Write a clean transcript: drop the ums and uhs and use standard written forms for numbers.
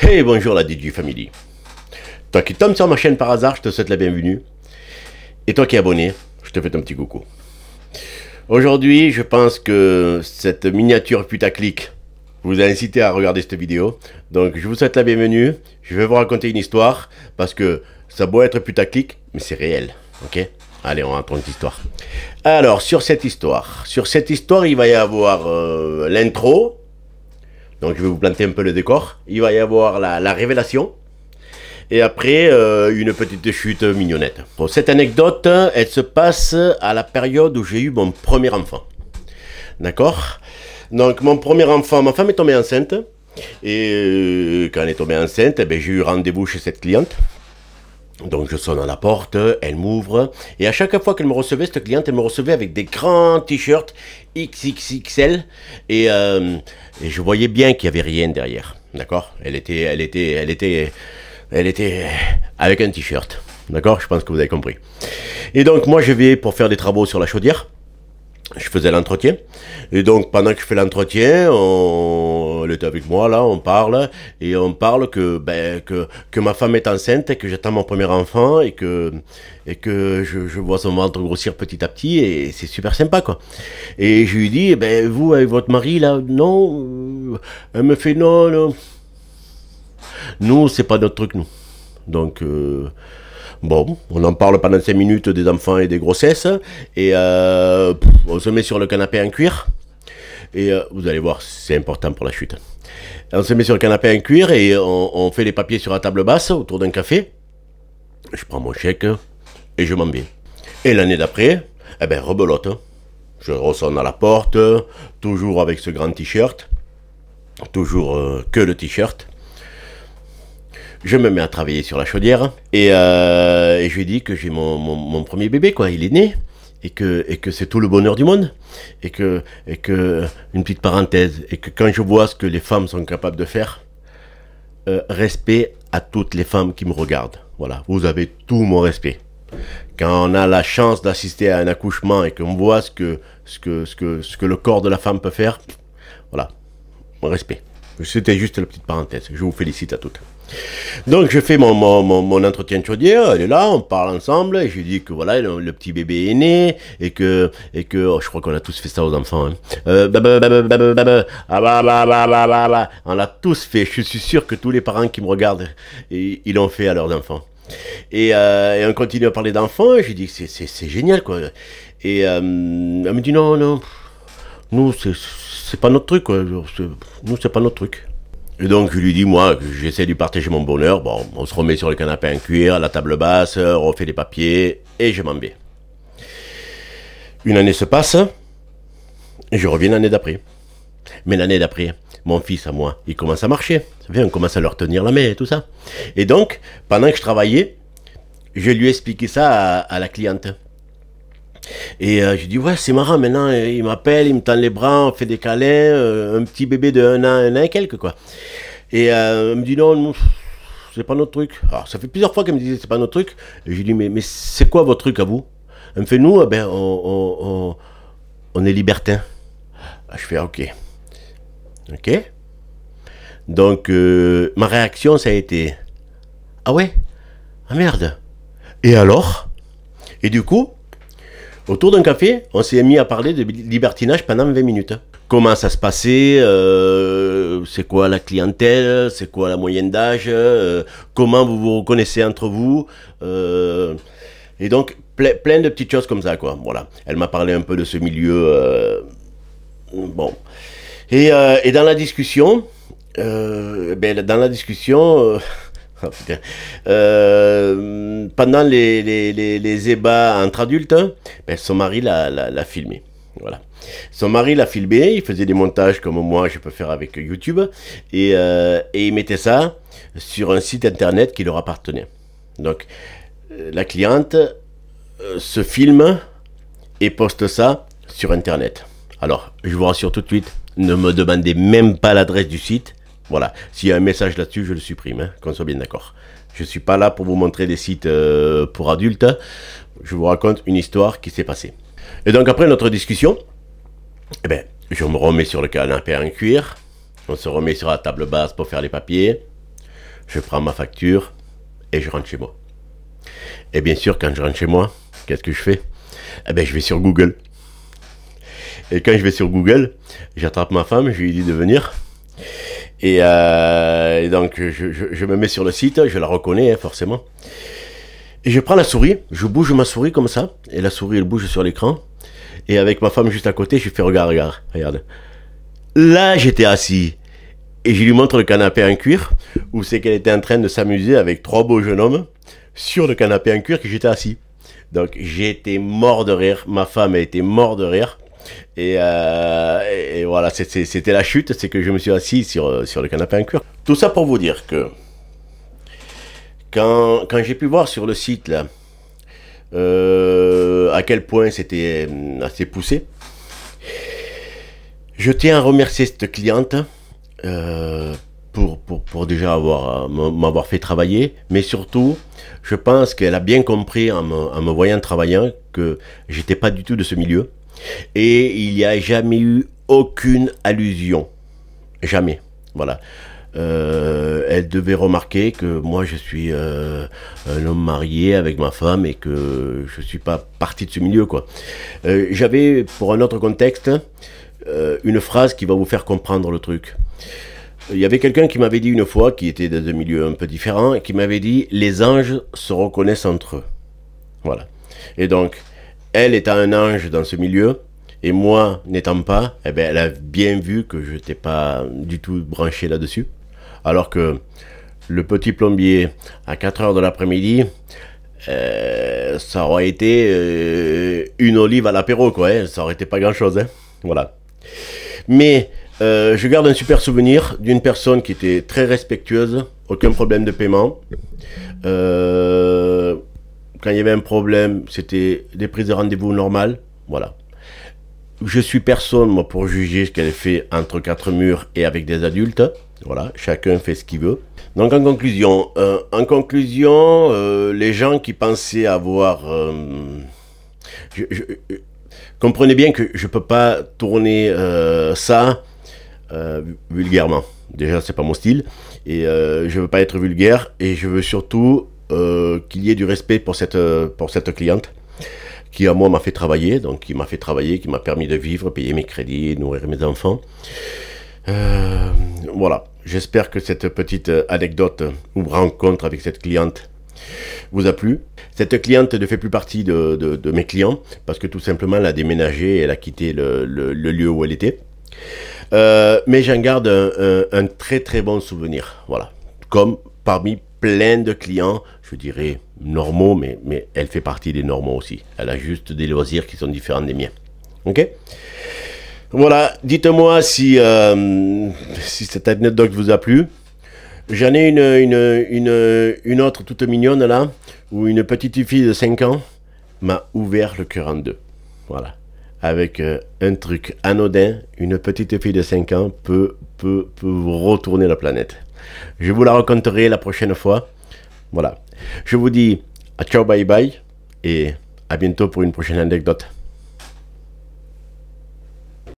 Hey, bonjour la DJ Family. Toi qui tombes sur ma chaîne par hasard, je te souhaite la bienvenue. Et toi qui es abonné, je te fais un petit coucou. Aujourd'hui, je pense que cette miniature putaclic vous a incité à regarder cette vidéo. Donc, je vous souhaite la bienvenue. Je vais vous raconter une histoire parce que ça doit être putaclic, mais c'est réel. Ok? Allez, on raconte cette histoire. Alors, sur cette histoire, il va y avoir l'intro. Donc, je vais vous planter un peu le décor. Il va y avoir la révélation. Et après, une petite chute mignonnette. Bon, cette anecdote, elle se passe à la période où j'ai eu mon premier enfant. D'accord? Donc, mon premier enfant, ma femme est tombée enceinte. Et quand elle est tombée enceinte, eh ben, j'ai eu rendez-vous chez cette cliente. Donc, je sonne à la porte, elle m'ouvre. Et à chaque fois qu'elle me recevait, cette cliente, elle me recevait avec des grands t-shirts XXXL. Et je voyais bien qu'il n'y avait rien derrière. D'accord? Elle était avec un t-shirt. D'accord? Je pense que vous avez compris. Et donc, moi, je vais pour faire des travaux sur la chaudière. Je faisais l'entretien. Et donc, pendant que je fais l'entretien, elle était avec moi, là, on parle. Et on parle que ma femme est enceinte, et que j'attends mon premier enfant, et que je vois son ventre grossir petit à petit, et c'est super sympa, quoi. Et je lui dis, vous, avec votre mari, là, non. Elle me fait, non, non. Nous, c'est pas notre truc, nous. Donc, bon, on en parle pendant 5 minutes des enfants et des grossesses. Et on se met sur le canapé en cuir. Et vous allez voir, c'est important pour la chute. On se met sur le canapé en cuir et on fait les papiers sur la table basse autour d'un café. Je prends mon chèque et je m'en vais. Et l'année d'après, eh ben, rebelote. Je ressonne à la porte, toujours avec ce grand t-shirt. Toujours que le t-shirt. Je me mets à travailler sur la chaudière et je lui dis que j'ai mon premier bébé, quoi. Il est né et que c'est tout le bonheur du monde et que une petite parenthèse, et que quand je vois ce que les femmes sont capables de faire, respect à toutes les femmes qui me regardent. Voilà, vous avez tout mon respect. Quand on a la chance d'assister à un accouchement et qu'on voit ce que le corps de la femme peut faire, voilà, mon respect. C'était juste la petite parenthèse. Je vous félicite à toutes. Donc je fais mon entretien de chaudière, elle est là, on parle ensemble, et je lui dis que voilà, le petit bébé est né, et que oh, je crois qu'on a tous fait ça aux enfants. Hein. On l'a tous fait, je suis sûr que tous les parents qui me regardent, ils l'ont fait à leurs enfants. Et on continue à parler d'enfants, et je lui dis que c'est génial, quoi. Et elle me dit non, non, nous c'est pas notre truc, quoi. Nous c'est pas notre truc. Et donc je lui dis, moi, que j'essaie de lui partager mon bonheur. Bon, on se remet sur le canapé en cuir, à la table basse, on refait les papiers, et je m'en vais. Une année se passe, et je reviens l'année d'après. Mais l'année d'après, mon fils à moi, il commence à marcher. Vous savez, on commence à leur tenir la main et tout ça. Et donc, pendant que je travaillais, je lui ai expliqué ça à la cliente. Et je dis, ouais, c'est marrant, maintenant, il m'appelle, il me tend les bras, on fait des câlins, un petit bébé de 1 an et quelques, quoi. Et elle me dit, non, non, c'est pas notre truc. Alors, ça fait plusieurs fois qu'elle me disait, c'est pas notre truc. Et je lui dis, mais c'est quoi votre truc à vous? Elle me fait, nous, on est libertins. Je fais, ok. Ok. Donc, ma réaction, ça a été, ah ouais? Ah merde. Et alors? Et du coup, autour d'un café, on s'est mis à parler de libertinage pendant 20 minutes. Comment ça se passait, c'est quoi la clientèle, c'est quoi la moyenne d'âge, comment vous vous reconnaissez entre vous, et donc plein de petites choses comme ça, quoi. Voilà. Elle m'a parlé un peu de ce milieu, bon. Et dans la discussion, oh, putain. Pendant les ébats entre adultes, son mari l'a filmé. Voilà. Son mari l'a filmé, il faisait des montages comme moi je peux faire avec YouTube, et il mettait ça sur un site internet qui leur appartenait. Donc la cliente se filme et poste ça sur internet. Alors je vous rassure tout de suite, ne me demandez même pas l'adresse du site. Voilà, s'il y a un message là-dessus, je le supprime, hein, qu'on soit bien d'accord. Je ne suis pas là pour vous montrer des sites pour adultes. Je vous raconte une histoire qui s'est passée. Et donc après notre discussion, je me remets sur le canapé en cuir. On se remet sur la table basse pour faire les papiers. je prends ma facture et je rentre chez moi. Et bien sûr, quand je rentre chez moi, qu'est-ce que je fais? Eh bien, je vais sur Google. Et quand je vais sur Google, j'attrape ma femme, je lui dis de venir. Et donc, je me mets sur le site, je la reconnais, hein, forcément. Et je prends la souris, je bouge ma souris comme ça, et la souris, elle bouge sur l'écran. Et avec ma femme juste à côté, je lui fais, regarde. Là, j'étais assis. Et je lui montre le canapé en cuir, où c'est qu'elle était en train de s'amuser avec 3 beaux jeunes hommes sur le canapé en cuir que j'étais assis. Donc, j'étais mort de rire, ma femme a été morte de rire. Et voilà, c'était la chute, c'est que je me suis assis sur le canapé en cuir. Tout ça pour vous dire que quand j'ai pu voir sur le site là, à quel point c'était assez poussé, je tiens à remercier cette cliente pour déjà m'avoir fait travailler, mais surtout, je pense qu'elle a bien compris en me voyant travaillant que j'étais pas du tout de ce milieu. Et il n'y a jamais eu aucune allusion. Jamais. Voilà. Elle devait remarquer que moi je suis un homme marié avec ma femme et que je ne suis pas parti de ce milieu, quoi. J'avais, pour un autre contexte, une phrase qui va vous faire comprendre le truc. Il y avait quelqu'un qui m'avait dit une fois, qui était dans un milieu un peu différent, et qui m'avait dit « Les anges se reconnaissent entre eux ». Voilà. Et donc, elle étant un ange dans ce milieu, et moi n'étant pas, eh bien, elle a bien vu que je n'étais pas du tout branché là-dessus. Alors que le petit plombier, à 4 h de l'après-midi, ça aurait été une olive à l'apéro, quoi. Hein, ça aurait été pas grand-chose. Hein, voilà. Mais je garde un super souvenir d'une personne qui était très respectueuse, aucun problème de paiement. Quand il y avait un problème, c'était des prises de rendez-vous normales. Voilà. Je suis personne, moi, pour juger ce qu'elle fait entre 4 murs et avec des adultes. Voilà, chacun fait ce qu'il veut. Donc, en conclusion, les gens qui pensaient avoir... comprenez bien que je ne peux pas tourner ça vulgairement. Déjà, c'est pas mon style. Et je veux pas être vulgaire. Et je veux surtout qu'il y ait du respect pour cette cliente qui, à moi, m'a fait travailler. Donc, qui m'a fait travailler, qui m'a permis de vivre, payer mes crédits, nourrir mes enfants. Voilà. J'espère que cette petite anecdote ou rencontre avec cette cliente vous a plu. Cette cliente ne fait plus partie de mes clients parce que tout simplement elle a déménagé, elle a quitté le lieu où elle était. Mais j'en garde un très très bon souvenir. Voilà. Comme parmi plein de clients, je dirais normaux, mais elle fait partie des normaux aussi. Elle a juste des loisirs qui sont différents des miens. Ok ? Voilà, dites-moi si cette anecdote vous a plu. J'en ai une autre toute mignonne là, où une petite fille de 5 ans m'a ouvert le cœur en deux. Voilà. Avec un truc anodin, une petite fille de 5 ans peut vous retourner la planète. Je vous la raconterai la prochaine fois. Voilà. Je vous dis à ciao, bye bye, et à bientôt pour une prochaine anecdote.